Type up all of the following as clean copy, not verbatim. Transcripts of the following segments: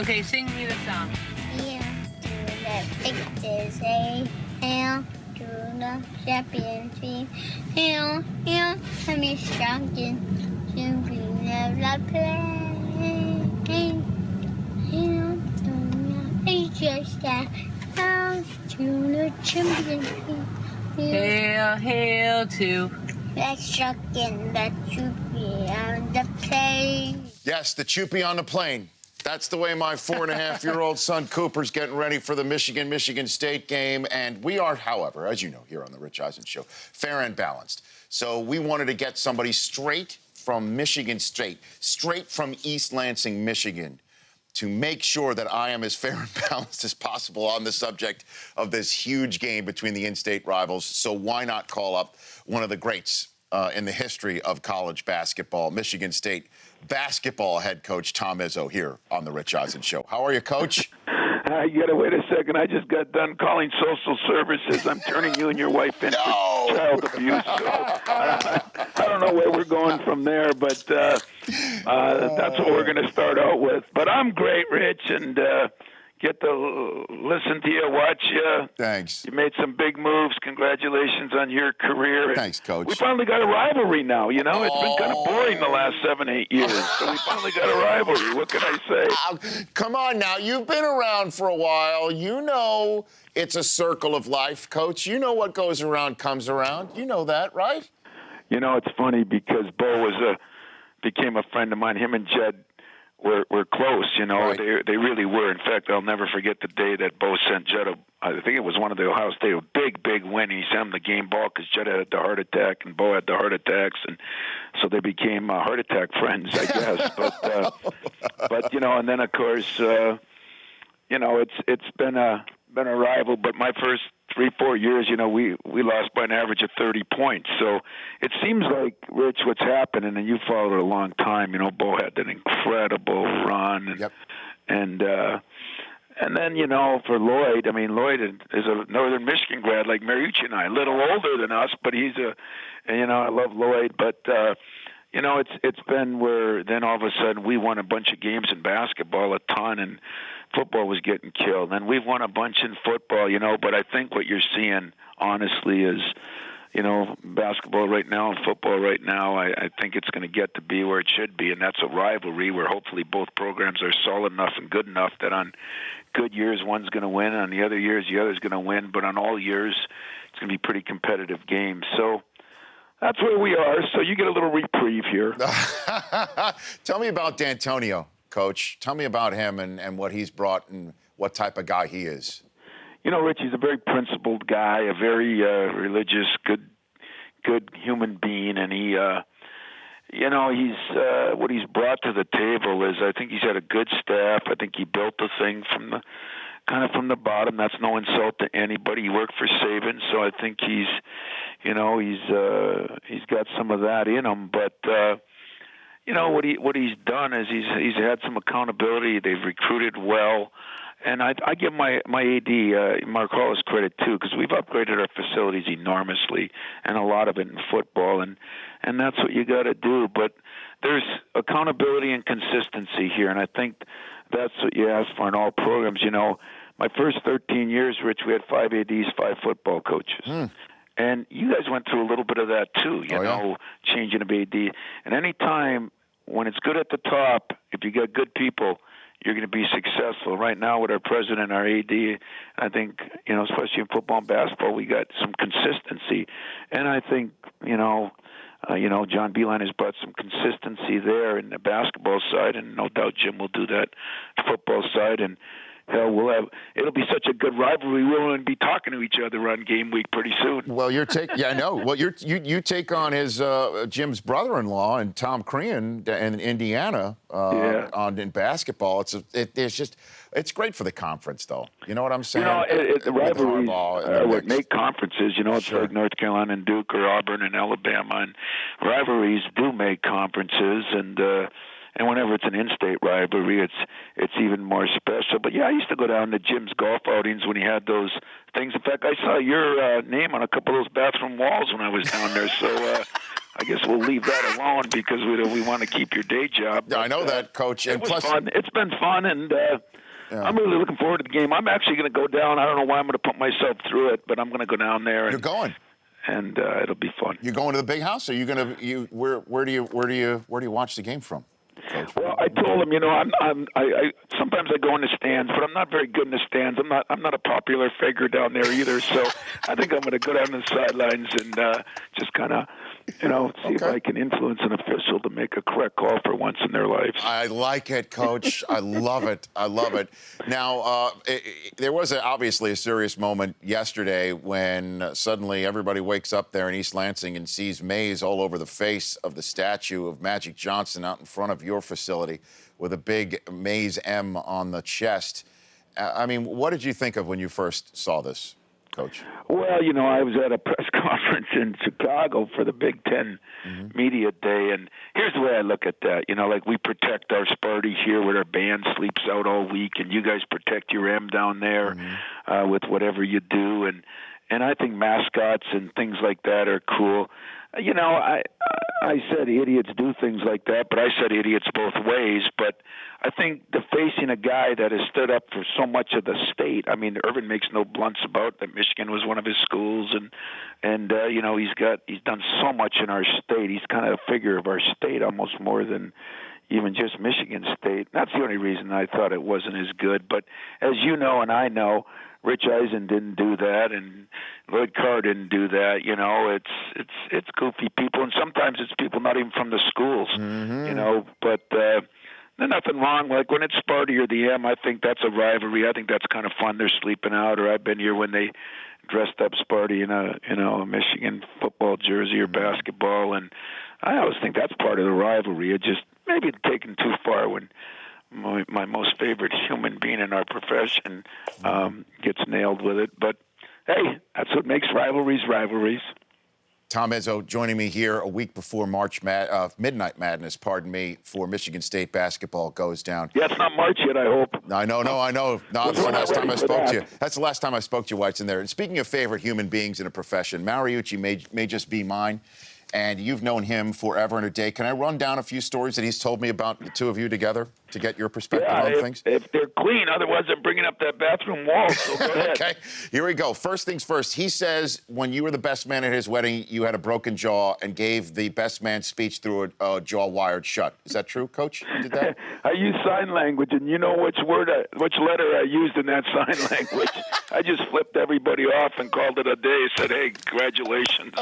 Okay, sing me the song. Here to the victors, hail to the champions, hail, to me strong to be the play. Hail to the victors, hail to the champions, Hail, hail to. let's shock in the troopy on the plane. Yes, the Choopy on the plane. That's the way my 4.5-year-old son Cooper's getting ready for the Michigan State game. And we are, however, as you know, here on the Rich Eisen Show, fair and balanced. So we wanted to get somebody straight from Michigan State, straight from East Lansing, Michigan, to make sure that I am as fair and balanced as possible on the subject of this huge game between the in-state rivals. So why not call up one of the greats in the history of college basketball, Michigan State basketball head coach Tom Izzo, here on the Rich Eisen Show. How are you, Coach? You gotta wait a second. I just got done calling social services. I'm turning you and your wife in for child abuse. So I don't know where we're going from there, but that's what we're going to start out with. But I'm great, Rich, and get to listen to you, watch you. Thanks. You made some big moves. Congratulations on your career. Thanks, Coach. We finally got a rivalry now, you know. It's been kind of boring the last 7-8 years. So we finally got a rivalry. What can I say? Come on now. You've been around for a while. You know it's a circle of life, Coach. You know what goes around comes around. You know that, right? You know, it's funny because Bo became a friend of mine. Him and Jed were close, you know. Right. They really were. In fact, I'll never forget the day that Bo sent Jed I think it was one of the Ohio State, a big win. He sent him the game ball because Jed had the heart attack and Bo had the heart attacks, and so they became heart attack friends, I guess. But you know, and then of course, you know, it's been a rival. But my first 3-4 years, you know, we lost by an average of 30 points. So it seems like, Rich, what's happening, and you followed it a long time, you know, Bo had an incredible run. And, yep. And then, you know, for Lloyd, I mean, Lloyd is a Northern Michigan grad like Marucci and I, a little older than us, but he's you know, I love Lloyd. But, you know, it's been where then all of a sudden we won a bunch of games in basketball, a ton, and football was getting killed. And we've won a bunch in football, you know, but I think what you're seeing, honestly, is, you know, basketball right now and football right now, I think it's going to get to be where it should be, and that's a rivalry where hopefully both programs are solid enough and good enough that on good years one's going to win, on the other years the other's going to win, but on all years it's going to be pretty competitive games. So that's where we are. So you get a little reprieve here. Tell me about D'Antonio, Coach. Tell me about him and what he's brought and what type of guy he is. You know, Rich, he's a very principled guy, a very religious, good human being, and he, you know, he's what he's brought to the table is I think he's had a good staff. I think he built the thing from the bottom. That's no insult to anybody. He worked for Saban, so I think he's, you know, he's got some of that in him. But you know what he's done is he's had some accountability. They've recruited well. And I give my AD, Mark Hollis, credit, too, because we've upgraded our facilities enormously, and a lot of it in football, and that's what you got to do. But there's accountability and consistency here, and I think that's what you ask for in all programs. You know, my first 13 years, Rich, we had 5 ADs, 5 football coaches. And you guys went through a little bit of that, too, you know, changing of AD. And any time when it's good at the top, if you got good people, you're going to be successful. Right now with our president, our AD, I think, you know, especially in football and basketball, we got some consistency. And I think, you know, John Beilein has brought some consistency there in the basketball side, and no doubt Jim will do that football side. And hell, it'll be such a good rivalry. We'll be talking to each other on game week pretty soon. Well, I know. Well, you take on his Jim's brother-in-law and Tom Crean in Indiana in basketball. It's great for the conference, though. You know what I'm saying? You know, the rivalries would make conferences. You know, it's like North Carolina and Duke or Auburn and Alabama, and rivalries do make conferences, and whenever it's an in-state rivalry, it's even more special. But, yeah, I used to go down to Jim's golf outings when he had those things. In fact, I saw your name on a couple of those bathroom walls when I was down there. So I guess we'll leave that alone because we want to keep your day job. Yeah, I know that, Coach. And It was plus, fun. It's been fun, and I'm really looking forward to the game. I'm actually going to go down. I don't know why I'm going to put myself through it, but I'm going to go down there. you're going. And it'll be fun. You're going to the big house? Or are you going to? Where do you watch the game from? Coach? Well, I told him, I sometimes I go in the stands, but I'm not very good in the stands. I'm not a popular figure down there either. So I think I'm going to go down the sidelines and just kind of, see if I can influence an official to make a correct call for once in their lives. I like it, Coach. I love it. I love it. Now, there was obviously a serious moment yesterday when suddenly everybody wakes up there in East Lansing and sees Mays all over the face of the statue of Magic Johnson out in front of your facility with a big Mays M on the chest. I mean, what did you think of when you first saw this, Coach? Well, I was at a press conference in Chicago for the Big Ten Media Day, and here's the way I look at that. Like we protect our Sparties here where our band sleeps out all week, and you guys protect your M down there with whatever you do. And I think mascots and things like that are cool. I said idiots do things like that, but I said idiots both ways. But I think facing a guy that has stood up for so much of the state. I mean, Irvin makes no blunts about that. Michigan was one of his schools, and he's done so much in our state. He's kind of a figure of our state, almost more than even just Michigan State. That's the only reason I thought it wasn't as good. But as you know, and I know, Rich Eisen didn't do that, and Lloyd Carr didn't do that. It's goofy people, and sometimes it's people not even from the schools. But there's nothing wrong. Like when it's Sparty or the M, I think that's a rivalry. I think that's kind of fun. They're sleeping out, or I've been here when they dressed up Sparty in a Michigan football jersey or basketball, and I always think that's part of the rivalry. It just maybe taken too far when my most favorite human being in our profession gets nailed with it. But, hey, that's what makes rivalries rivalries. Tom Izzo joining me here a week before Midnight Madness, for Michigan State basketball goes down. Yeah, it's not March yet, I hope. I know. No, that's the last time I spoke to you. That's the last time I spoke to you, White's in there. And speaking of favorite human beings in a profession, Marucci may just be mine. And you've known him forever and a day. Can I run down a few stories that he's told me about the two of you together to get your perspective on things? If they're clean, otherwise I'm bringing up that bathroom wall. So go ahead. Okay, here we go. First things first. He says when you were the best man at his wedding, you had a broken jaw and gave the best man speech through a jaw wired shut. Is that true, Coach? You did that? I use sign language, and you know which letter I used in that sign language. I just flipped everybody off and called it a day. Said, "Hey, congratulations."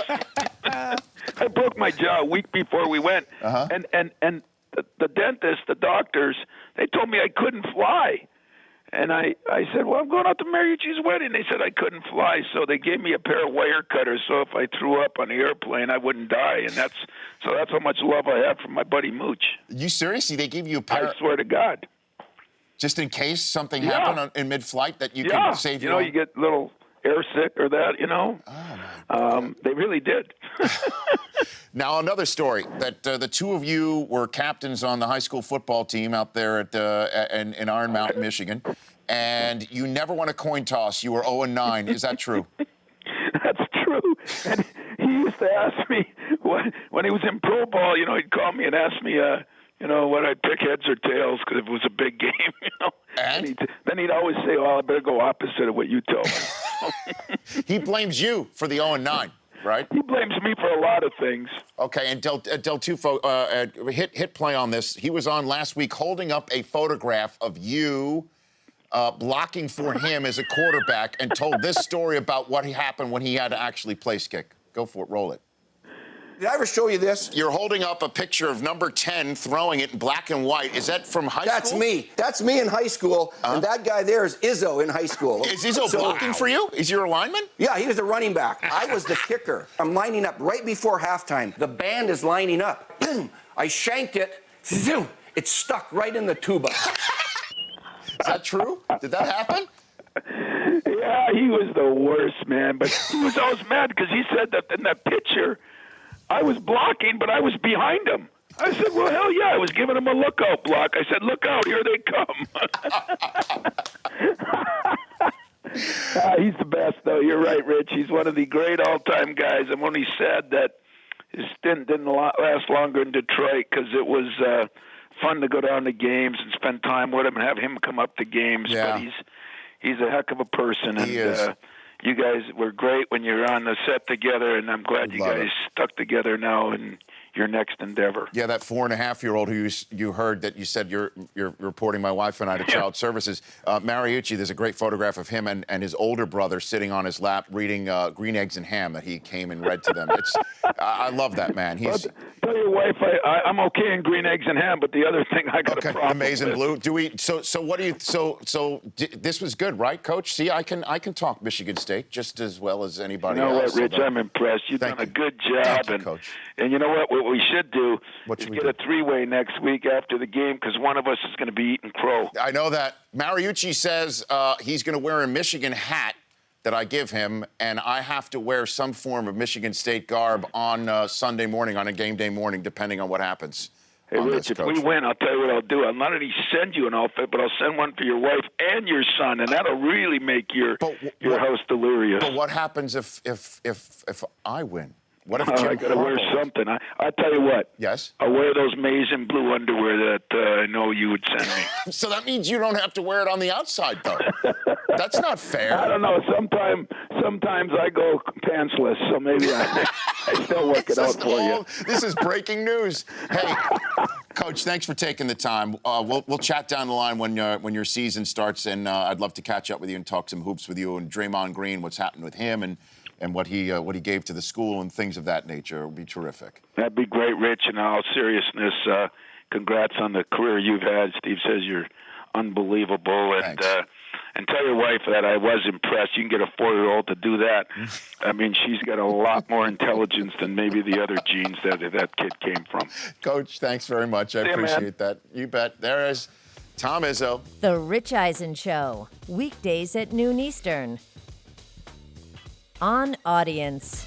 I broke my jaw a week before we went, and the dentist, the doctors, they told me I couldn't fly. And I said, well, I'm going out to Marucci's wedding. They said I couldn't fly, so they gave me a pair of wire cutters so if I threw up on the airplane, I wouldn't die. And that's how much love I have for my buddy Mooch. You seriously? They gave you a pair? I swear to God. Just in case something happened in mid-flight that you can save your you get a little air sick or that, Oh, my God. They really did. Now, another story, that the two of you were captains on the high school football team out there in Iron Mountain, Michigan, and you never won a coin toss. You were 0-9. Is that true? That's true. And he used to ask me, when he was in pro ball, he'd call me and ask me, what I'd pick heads or tails because it was a big game, And then he'd always say, I better go opposite of what you tell me. He blames you for the 0-9, right? He blames me for a lot of things. Okay, and Del Tufo, hit play on this. He was on last week holding up a photograph of you blocking for him as a quarterback and told this story about what happened when he had to actually place kick. Go for it. Roll it. Did I ever show you this? You're holding up a picture of number 10 throwing it in black and white. Is that from high school? That's me. That's me in high school. And that guy there is Izzo in high school. Is Izzo blocking for you? Is your lineman? Yeah, he was the running back. I was the kicker. I'm lining up right before halftime. The band is lining up. I shanked it. Zoom. It's stuck right in the tuba. Is that true? Did that happen? Yeah, he was the worst, man. But he was always mad because he said that in that picture, I was blocking, but I was behind him. I said, well, hell yeah, I was giving him a lookout block. I said, look out, here they come. He's the best, though. You're right, Rich. He's one of the great all-time guys. And when he said that his stint didn't last longer in Detroit because it was fun to go down to games and spend time with him and have him come up to games. Yeah. But he's a heck of a person. He is. You guys were great when you were on the set together, and I'm glad you guys stuck together now in your next endeavor. Yeah, that 4.5-year-old who you heard that you said you're reporting my wife and I to Child Services. Marucci, there's a great photograph of him and his older brother sitting on his lap reading Green Eggs and Ham that he came and read to them. I love that man. He's. Tell your wife I'm okay in Green Eggs and Ham, but the other thing I got a problem Amazing with. Blue. Do we? So what do you? This was good, right, Coach? See, I can talk Michigan State just as well as anybody else. You know what, Rich? I'm impressed. You've done a good job, Coach. And you know what we should do is we get a three-way next week after the game because one of us is going to be eating crow. I know that. Marucci says he's going to wear a Michigan hat that I give him, and I have to wear some form of Michigan State garb on Sunday morning, on a game day morning, depending on what happens. Hey, Rich, if we win, I'll tell you what I'll do. I'll not only send you an outfit, but I'll send one for your wife and your son, and that'll really make your house delirious. But what happens if I win? What if Jim I got to wear something. I'll tell you what. Yes? I'll wear those maize and blue underwear that I know you would send me. So that means you don't have to wear it on the outside, though. That's not fair. I don't know. Sometimes I go pantsless, so maybe I still work it out for you. This is breaking news. Hey, Coach, thanks for taking the time. We'll chat down the line when your season starts, and I'd love to catch up with you and talk some hoops with you and Draymond Green, what's happened with him, and what he gave to the school and things of that nature. It would be terrific. That'd be great, Rich. In all seriousness, congrats on the career you've had. Steve says you're unbelievable, and tell your wife that I was impressed. You can get a 4-year-old to do that. I mean, she's got a lot more intelligence than maybe the other genes that kid came from. Coach, thanks very much. I appreciate that. You bet. There is Tom Izzo. The Rich Eisen Show, weekdays at noon Eastern. On Audience.